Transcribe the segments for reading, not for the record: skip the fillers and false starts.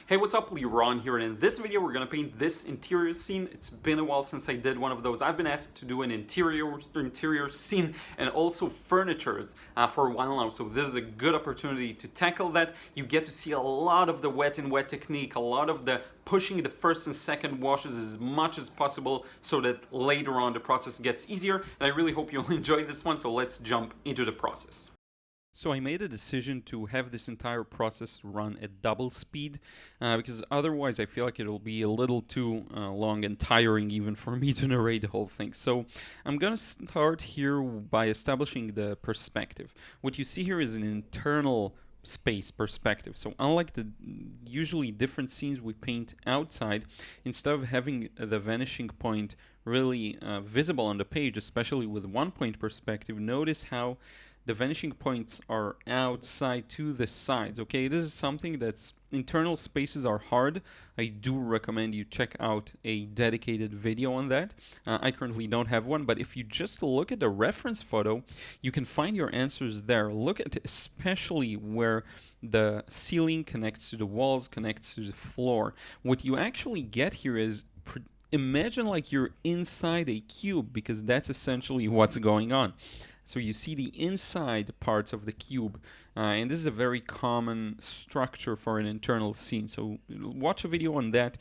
Hey, what's up? Liron here, and in this video we're going to paint this interior scene. It's been a while since I did one of those. I've been asked to do an interior scene and also furnitures for a while now, so this is a good opportunity to tackle that. You get to see a lot of the wet and wet technique, a lot of the pushing the first and second washes as much as possible so that later on the process gets easier, and I really hope you'll enjoy this one, so let's jump into the process. So I made a decision to have this entire process run at double speed because otherwise I feel like it'll be a little too long and tiring even for me to narrate the whole thing. So I'm gonna start here by establishing the perspective. What you see here is an internal space perspective. So unlike the usually different scenes we paint outside, instead of having the vanishing point really visible on the page, especially with 1-point perspective, notice how the vanishing points are outside to the sides. Okay, this is something that's internal spaces are hard. I do recommend you check out a dedicated video on that. I currently don't have one, but if you just look at the reference photo, you can find your answers there. Look at especially where the ceiling connects to the walls, connects to the floor. What you actually get here is imagine like you're inside a cube, because that's essentially what's going on. So you see the inside parts of the cube, and this is a very common structure for an internal scene. So watch a video on that,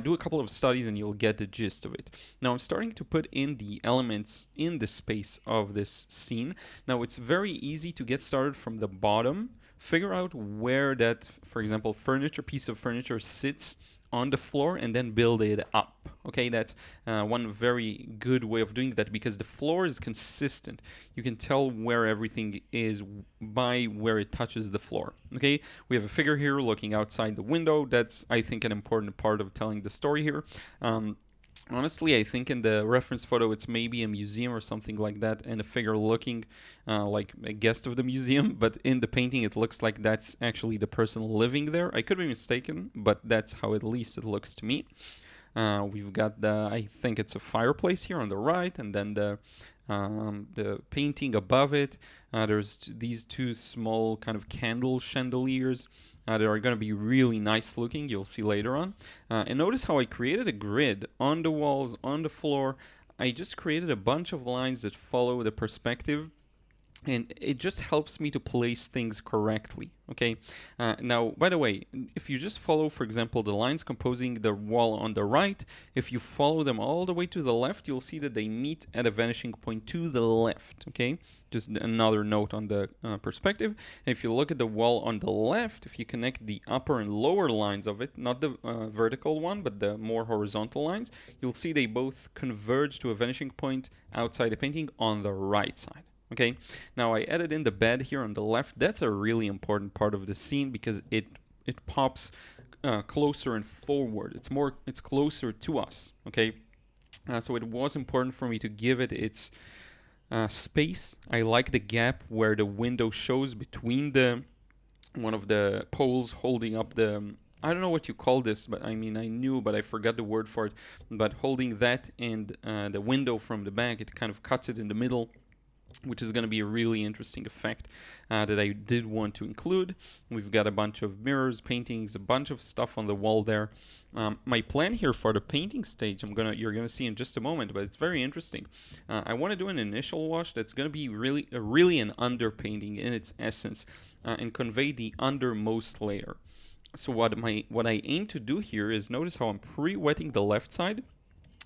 do a couple of studies, and you'll get the gist of it. Now I'm starting to put in the elements in the space of this scene. Now it's very easy to get started from the bottom, figure out where that, for example, piece of furniture sits on the floor, and then build it up. Okay, that's one very good way of doing that, because the floor is consistent. You can tell where everything is by where it touches the floor. Okay, we have a figure here looking outside the window. That's, I think, an important part of telling the story here. Honestly, I think in the reference photo it's maybe a museum or something like that, and a figure looking like a guest of the museum, but in the painting it looks like that's actually the person living there. I could be mistaken, but that's how at least it looks to me. We've got I think it's a fireplace here on the right, and then the painting above it. There's these two small kind of candle chandeliers that are going to be really nice looking. You'll see later on. And notice how I created a grid on the walls, on the floor. I just created a bunch of lines that follow the perspective, and it just helps me to place things correctly. Okay, now, by the way, if you just follow, for example, the lines composing the wall on the right, if you follow them all the way to the left, you'll see that they meet at a vanishing point to the left. Okay, just another note on the perspective. And if you look at the wall on the left, if you connect the upper and lower lines of it, not the vertical one, but the more horizontal lines, you'll see they both converge to a vanishing point outside the painting on the right side. Okay, now I added in the bed here on the left. That's a really important part of the scene, because it pops closer and forward. It's closer to us. Okay, so it was important for me to give it its space. I like the gap where the window shows between one of the poles holding up the, I don't know what you call this, but I mean, I knew, but I forgot the word for it. But holding that and the window from the back, it kind of cuts it in the middle, which is going to be a really interesting effect that I did want to include. We've got a bunch of mirrors, paintings, a bunch of stuff on the wall there. My plan here for the painting stage, you're gonna see in just a moment, but it's very interesting. I want to do an initial wash that's going to be really an underpainting in its essence, and convey the undermost layer. So what I aim to do here is, notice how I'm pre-wetting the left side,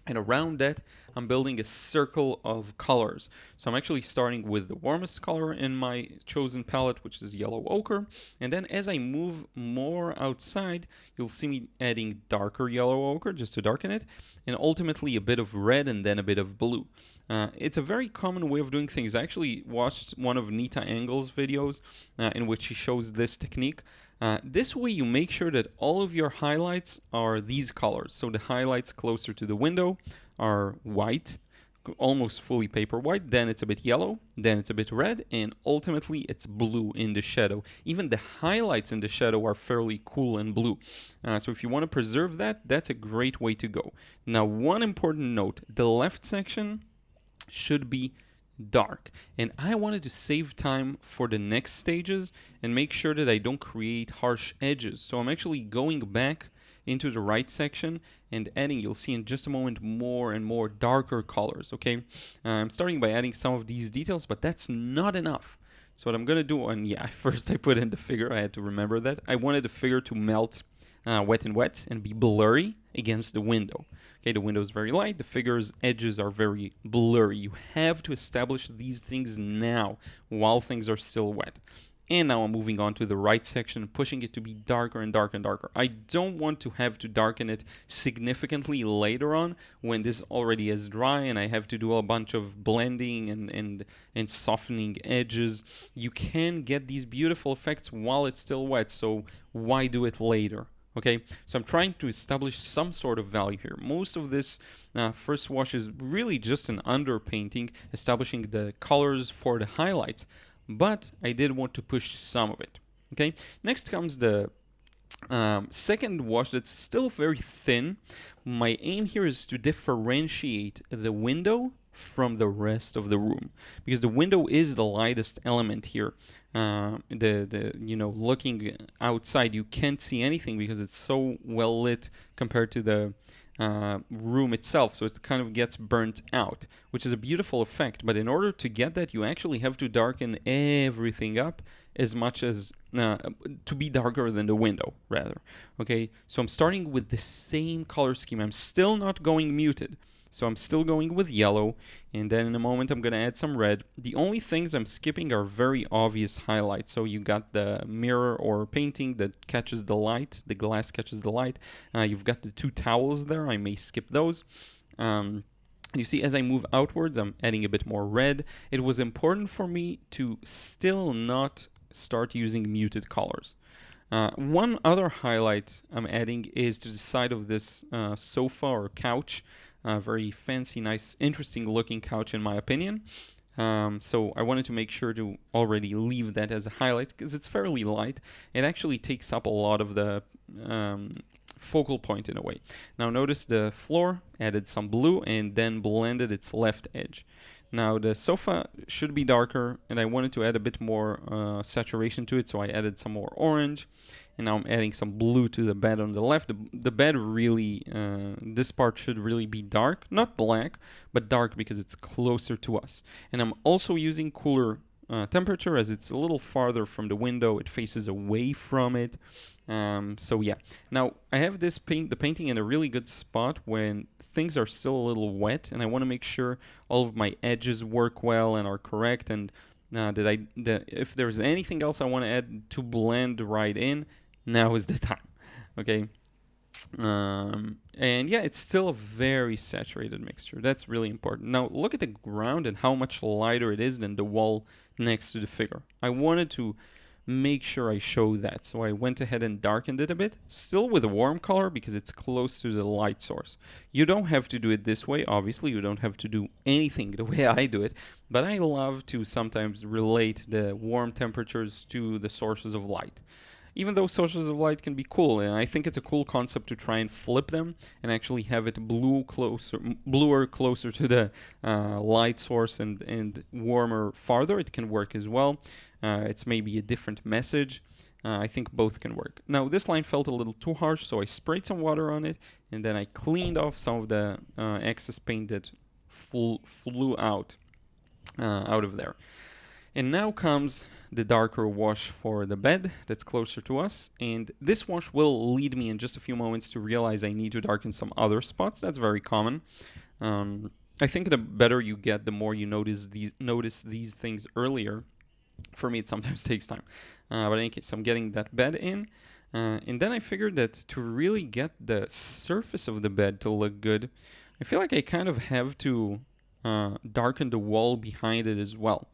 and around that, I'm building a circle of colors. So I'm actually starting with the warmest color in my chosen palette, which is yellow ochre. And then as I move more outside, you'll see me adding darker yellow ochre just to darken it, and ultimately a bit of red and then a bit of blue. It's a very common way of doing things. I actually watched one of Nita Engel's videos in which she shows this technique. This way you make sure that all of your highlights are these colors. So the highlights closer to the window are white, almost fully paper white, then it's a bit yellow, then it's a bit red, and ultimately it's blue in the shadow. Even the highlights in the shadow are fairly cool and blue. So if you want to preserve that, that's a great way to go. Now, one important note, the left section should be dark. And I wanted to save time for the next stages and make sure that I don't create harsh edges. So I'm actually going back into the right section and adding, you'll see in just a moment, more and more darker colors, okay? I'm starting by adding some of these details, but that's not enough. So what I'm gonna do, and yeah, first I put in the figure, I had to remember that. I wanted the figure to melt wet and wet and be blurry against the window. Okay, the window is very light, the figure's edges are very blurry. You have to establish these things now while things are still wet. And now I'm moving on to the right section, pushing it to be darker and darker and darker. I don't want to have to darken it significantly later on when this already is dry and I have to do a bunch of blending and softening edges. You can get these beautiful effects while it's still wet, so why do it later? Okay, so I'm trying to establish some sort of value here. Most of this first wash is really just an underpainting, establishing the colors for the highlights. But I did want to push some of it. Okay, next comes the second wash that's still very thin. My aim here is to differentiate the window from the rest of the room, because the window is the lightest element here. Looking outside, you can't see anything because it's so well lit compared to the room itself, so it kind of gets burnt out, which is a beautiful effect. But in order to get that, you actually have to darken everything up as much as to be darker than the window, rather. Okay, so I'm starting with the same color scheme. I'm still not going muted, so I'm still going with yellow, and then in a moment I'm going to add some red. The only things I'm skipping are very obvious highlights. So you got the mirror or painting that catches the light, the glass catches the light. You've got the two towels there, I may skip those. You see, as I move outwards, I'm adding a bit more red. It was important for me to still not start using muted colors. One other highlight I'm adding is to the side of this sofa or couch. Very fancy, nice, interesting looking couch in my opinion. So I wanted to make sure to already leave that as a highlight because it's fairly light. It actually takes up a lot of the focal point in a way. Now notice the floor, added some blue and then blended its left edge. Now the sofa should be darker and I wanted to add a bit more saturation to it, so I added some more orange. And now I'm adding some blue to the bed on the left. The bed really, this part should really be dark, not black, but dark because it's closer to us. And I'm also using cooler temperature as it's a little farther from the window. It faces away from it. So yeah. Now I have the painting in a really good spot when things are still a little wet, and I want to make sure all of my edges work well and are correct. And that if there's anything else I want to add to blend right in, now is the time. Okay. And yeah, it's still a very saturated mixture. That's really important. Now look at the ground and how much lighter it is than the wall next to the figure. I wanted to make sure I show that, so I went ahead and darkened it a bit, still with a warm color because it's close to the light source. You don't have to do it this way, obviously. You don't have to do anything the way I do it, but I love to sometimes relate the warm temperatures to the sources of light. Even though sources of light can be cool, and I think it's a cool concept to try and flip them and actually have it bluer closer to the light source and warmer farther. It can work as well. It's maybe a different message. I think both can work. Now this line felt a little too harsh, so I sprayed some water on it and then I cleaned off some of the excess paint that flew out of there. And now comes the darker wash for the bed that's closer to us, and this wash will lead me in just a few moments to realize I need to darken some other spots. That's very common. I think the better you get, the more you notice these things earlier. For me, it sometimes takes time. But in any case, I'm getting that bed in. And then I figured that to really get the surface of the bed to look good, I feel like I kind of have to darken the wall behind it as well.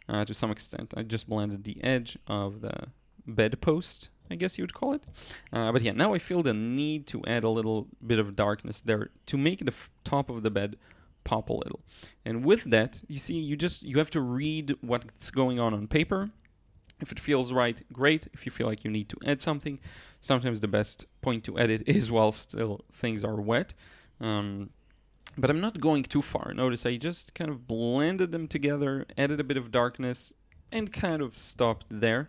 To some extent. I just blended the edge of the bedpost, I guess you would call it. But yeah, now I feel the need to add a little bit of darkness there to make the top of the bed pop a little. And with that, you see, you have to read what's going on paper. If it feels right, great. If you feel like you need to add something, sometimes the best point to edit is while still things are wet. But I'm not going too far. Notice I just kind of blended them together, added a bit of darkness, and kind of stopped there.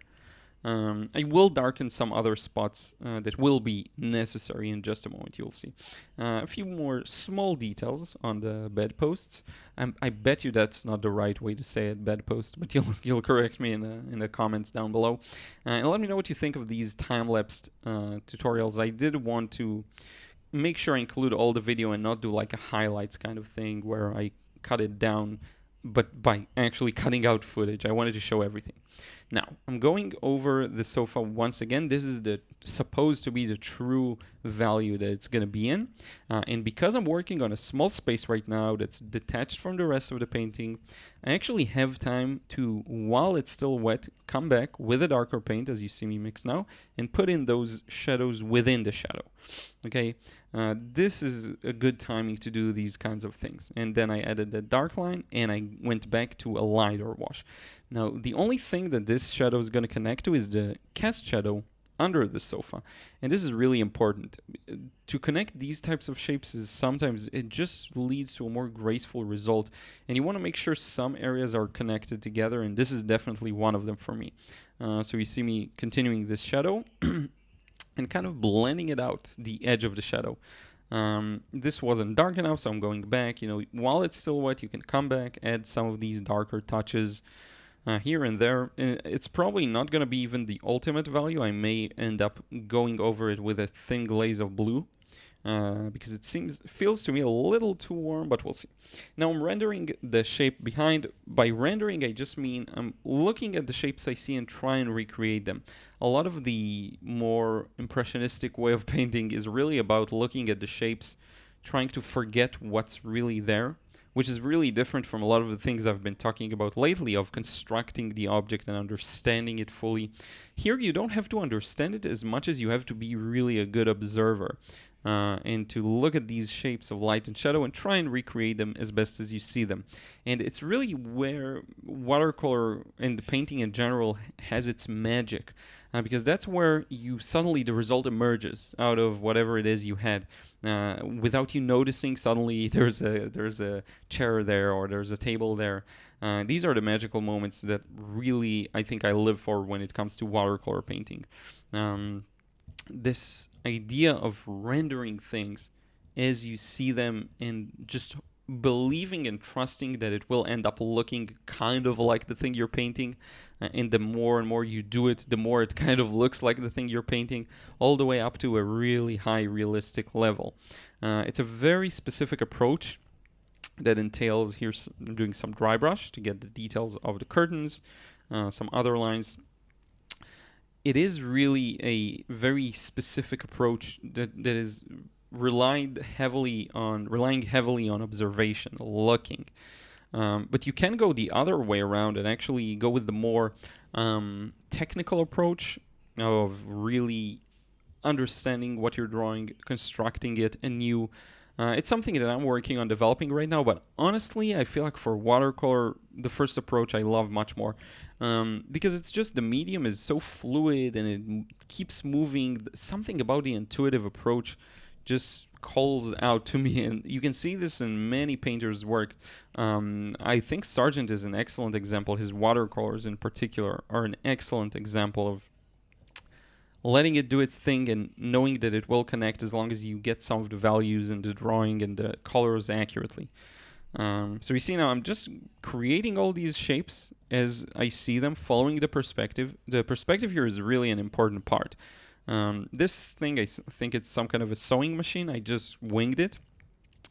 I will darken some other spots that will be necessary in just a moment, you'll see. A few more small details on the bedposts. I bet you that's not the right way to say it, bedposts, but you'll correct me in the comments down below. And let me know what you think of these time-lapsed tutorials. I did want to make sure I include all the video and not do like a highlights kind of thing where I cut it down, but by actually cutting out footage. I wanted to show everything. Now, I'm going over the sofa once again. This is supposed to be the true value that it's going to be in. And because I'm working on a small space right now that's detached from the rest of the painting, I actually have time to, while it's still wet, come back with a darker paint, as you see me mix now, and put in those shadows within the shadow. Okay, this is a good timing to do these kinds of things. And then I added the dark line, and I went back to a lighter wash. Now, the only thing that this shadow is going to connect to is the cast shadow under the sofa. And this is really important. To connect these types of shapes is sometimes it just leads to a more graceful result. And you want to make sure some areas are connected together, and this is definitely one of them for me. So you see me continuing this shadow and kind of blending it out, the edge of the shadow. This wasn't dark enough, so I'm going back. You know, while it's still wet, you can come back, add some of these darker touches. Here and there. It's probably not going to be even the ultimate value. I may end up going over it with a thin glaze of blue because it feels to me a little too warm, but we'll see. Now I'm rendering the shape behind. By rendering, I just mean I'm looking at the shapes I see and try and recreate them. A lot of the more impressionistic way of painting is really about looking at the shapes, trying to forget what's really there, which is really different from a lot of the things I've been talking about lately of constructing the object and understanding it fully. Here you don't have to understand it as much as you have to be really a good observer and to look at these shapes of light and shadow and try and recreate them as best as you see them. And it's really where watercolor and the painting in general has its magic. Because that's where the result emerges out of whatever it is you had. Without you noticing, suddenly there's a chair there or there's a table there. These are the magical moments that really I think I live for when it comes to watercolor painting. This idea of rendering things as you see them and just believing and trusting that it will end up looking kind of like the thing you're painting, and the more and more you do it, the more it kind of looks like the thing you're painting, all the way up to a really high realistic level. It's a very specific approach that entails here doing some dry brush to get the details of the curtains, some other lines. It is really a very specific approach that is relying heavily on observation, looking. But you can go the other way around and actually go with the more technical approach of really understanding what you're drawing, constructing it anew. It's something that I'm working on developing right now, but honestly, I feel like for watercolor, the first approach I love much more. Because it's just the medium is so fluid and it keeps moving. Something about the intuitive approach just calls out to me, and you can see this in many painters' work. I think Sargent is an excellent example. His watercolors in particular are an excellent example of letting it do its thing and knowing that it will connect as long as you get some of the values in the drawing and the colors accurately. So you see now I'm just creating all these shapes as I see them, following the perspective. The perspective here is really an important part. This thing, I think it's some kind of a sewing machine. I just winged it.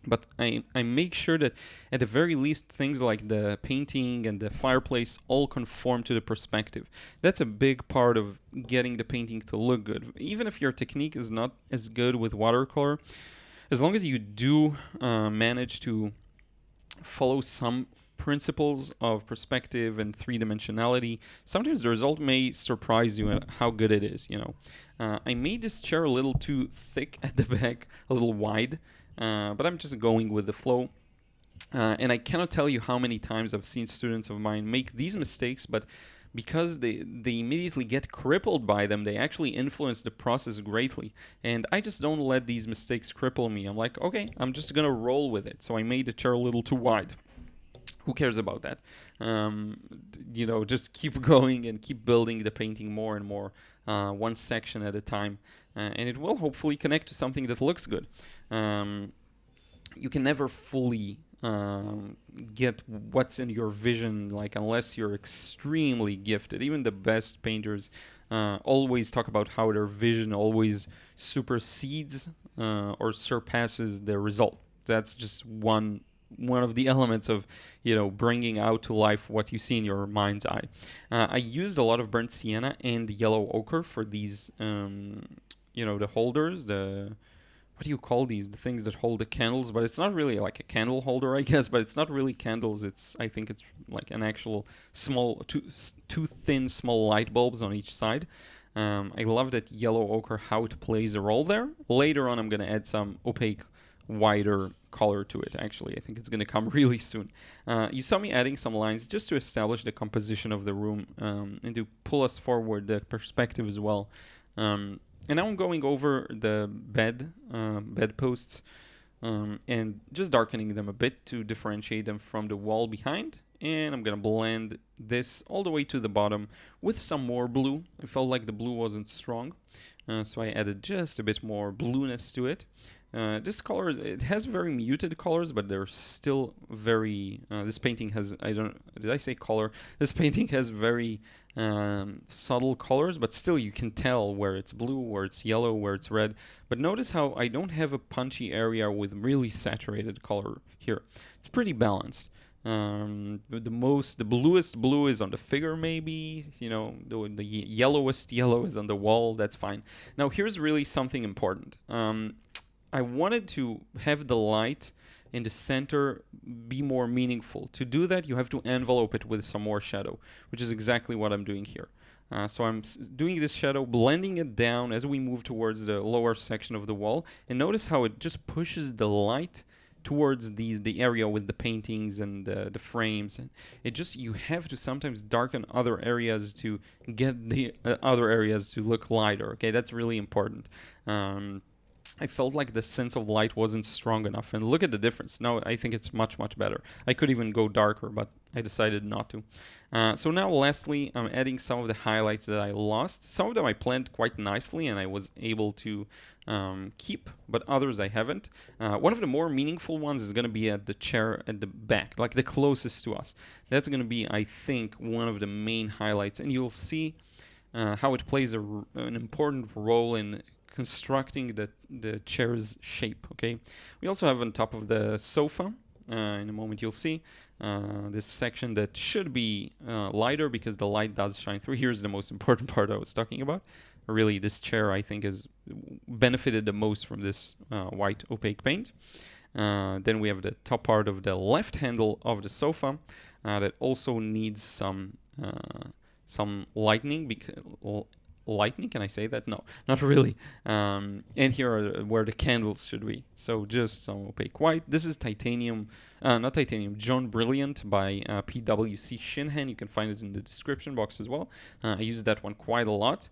But I make sure that at the very least things like the painting and the fireplace all conform to the perspective. That's a big part of getting the painting to look good. Even if your technique is not as good with watercolor, as long as you do manage to follow some principles of perspective and three-dimensionality, sometimes the result may surprise you at how good it is, you know. I made this chair a little too thick at the back, a little wide, but I'm just going with the flow. And I cannot tell you how many times I've seen students of mine make these mistakes, but because they immediately get crippled by them, they actually influence the process greatly. And I just don't let these mistakes cripple me. I'm like, okay, I'm just gonna roll with it. So I made the chair a little too wide. Who cares about that? Just keep going and keep building the painting more and more, one section at a time, and it will hopefully connect to something that looks good. You can never fully get what's in your vision, like, unless you're extremely gifted. Even the best painters always talk about how their vision always supersedes or surpasses their result. That's just one of the elements of bringing out to life what you see in your mind's eye. I used a lot of burnt sienna and yellow ochre for these the holders, what do you call these, the things that hold the candles, but it's not really like a candle holder, I guess, but it's not really candles. I think it's like an actual small two thin small light bulbs on each side. I love that yellow ochre, how it plays a role there. Later on I'm going to add some opaque wider color to it. Actually, I think it's going to come really soon. You saw me adding some lines just to establish the composition of the room and to pull us forward the perspective as well. And now I'm going over the bed posts and just darkening them a bit to differentiate them from the wall behind. And I'm going to blend this all the way to the bottom with some more blue. I felt like the blue wasn't strong, so I added just a bit more blueness to it. This color, it has very muted colors, but they're still very, this painting has, did I say color? This painting has very subtle colors, but still you can tell where it's blue, where it's yellow, where it's red. But notice how I don't have a punchy area with really saturated color here. It's pretty balanced. The bluest blue is on the figure, maybe, the yellowest yellow is on the wall. That's fine. Now here's really something important. I wanted to have the light in the center be more meaningful. To do that, you have to envelope it with some more shadow, which is exactly what I'm doing here. So I'm doing this shadow, blending it down as we move towards the lower section of the wall. And notice how it just pushes the light towards the area with the paintings and the frames. You have to sometimes darken other areas to get the other areas to look lighter. Okay, that's really important. I felt like the sense of light wasn't strong enough, and look at the difference. Now I think it's much, much better. I could even go darker, but I decided not to. So now lastly, I'm adding some of the highlights that I lost. Some of them I planned quite nicely and I was able to keep, but others I haven't. One of the more meaningful ones is going to be at the chair at the back, like the closest to us. That's going to be, I think, one of the main highlights, and you'll see how it plays an important role in constructing the chair's shape. Okay, we also have on top of the sofa, in a moment you'll see this section that should be lighter because the light does shine through. Here's the most important part I was talking about. Really, this chair I think has benefited the most from this white opaque paint. Then we have the top part of the left handle of the sofa that also needs some lightening. Lightning, can I say that? No, not really. And here are where the candles should be. So just some opaque white. This is titanium, not titanium, Jaune Brilliant by PwC ShinHan. You can find it in the description box as well. I use that one quite a lot.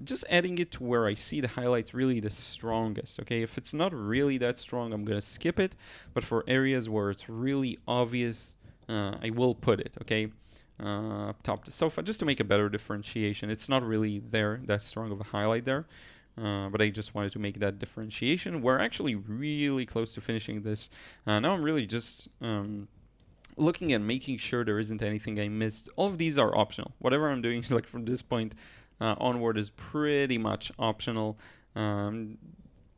Just adding it to where I see the highlights really the strongest. Okay, if it's not really that strong, I'm gonna skip it. But for areas where it's really obvious, I will put it. Okay. Top the sofa just to make a better differentiation. It's not really there that strong of a highlight there, but I just wanted to make that differentiation. We're actually really close to finishing this. Now I'm really just looking at making sure there isn't anything I missed. All of these are optional. Whatever I'm doing like from this point onward is pretty much optional.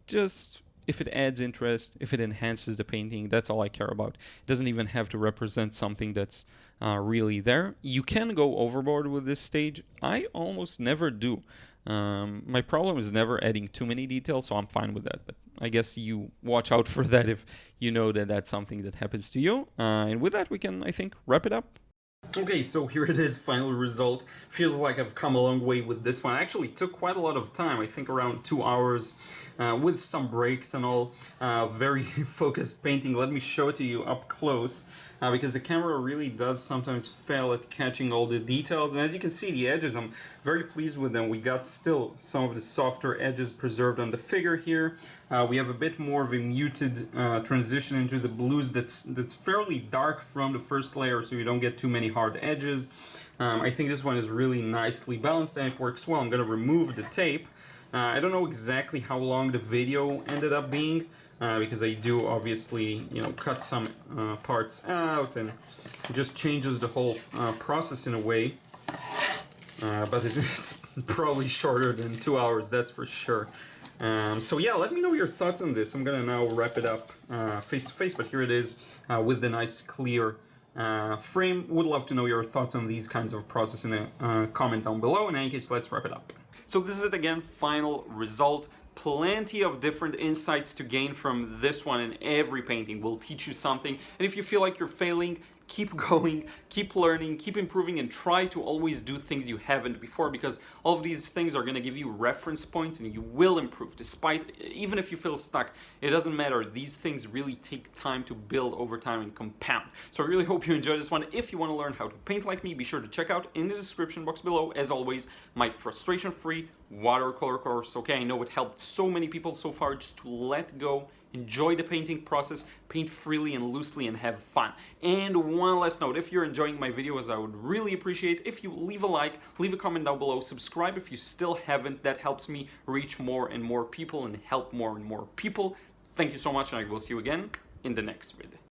Just if it adds interest, if it enhances the painting, that's all I care about. It doesn't even have to represent something that's really there. You can go overboard with this stage. I almost never do. My problem is never adding too many details, so I'm fine with that. But I guess you watch out for that if you know that that's something that happens to you. And with that, we can, I think, wrap it up. Okay, so here it is, final result. Feels like I've come a long way with this one. It actually took quite a lot of time, I think around 2 hours. with some breaks and all. Very focused painting. Let me show it to you up close. Because the camera really does sometimes fail at catching all the details. And as you can see, the edges, I'm very pleased with them. We got still some of the softer edges preserved on the figure here. We have a bit more of a muted transition into the blues that's fairly dark from the first layer, so you don't get too many hard edges. I think this one is really nicely balanced and it works well. I'm going to remove the tape. I don't know exactly how long the video ended up being, because I do obviously, cut some parts out, and it just changes the whole process in a way. But it's probably shorter than 2 hours, that's for sure. So yeah, let me know your thoughts on this. I'm gonna now wrap it up face to face, but here it is with the nice clear frame. Would love to know your thoughts on these kinds of process in a comment down below. In any case, let's wrap it up. So this is it again, final result. Plenty of different insights to gain from this one, and every painting will teach you something. And if you feel like you're failing, keep going, keep learning, keep improving, and try to always do things you haven't before, because all of these things are going to give you reference points and you will improve. Even if you feel stuck, it doesn't matter. These things really take time to build over time and compound. So I really hope you enjoyed this one. If you want to learn how to paint like me, be sure to check out in the description box below, as always, my frustration-free watercolor course. Okay, I know it helped so many people so far just to let go, enjoy the painting process, paint freely and loosely, and have fun. And one last note, if you're enjoying my videos, I would really appreciate if you leave a like, leave a comment down below, subscribe if you still haven't. That helps me reach more and more people and help more and more people. Thank you so much, and I will see you again in the next vid.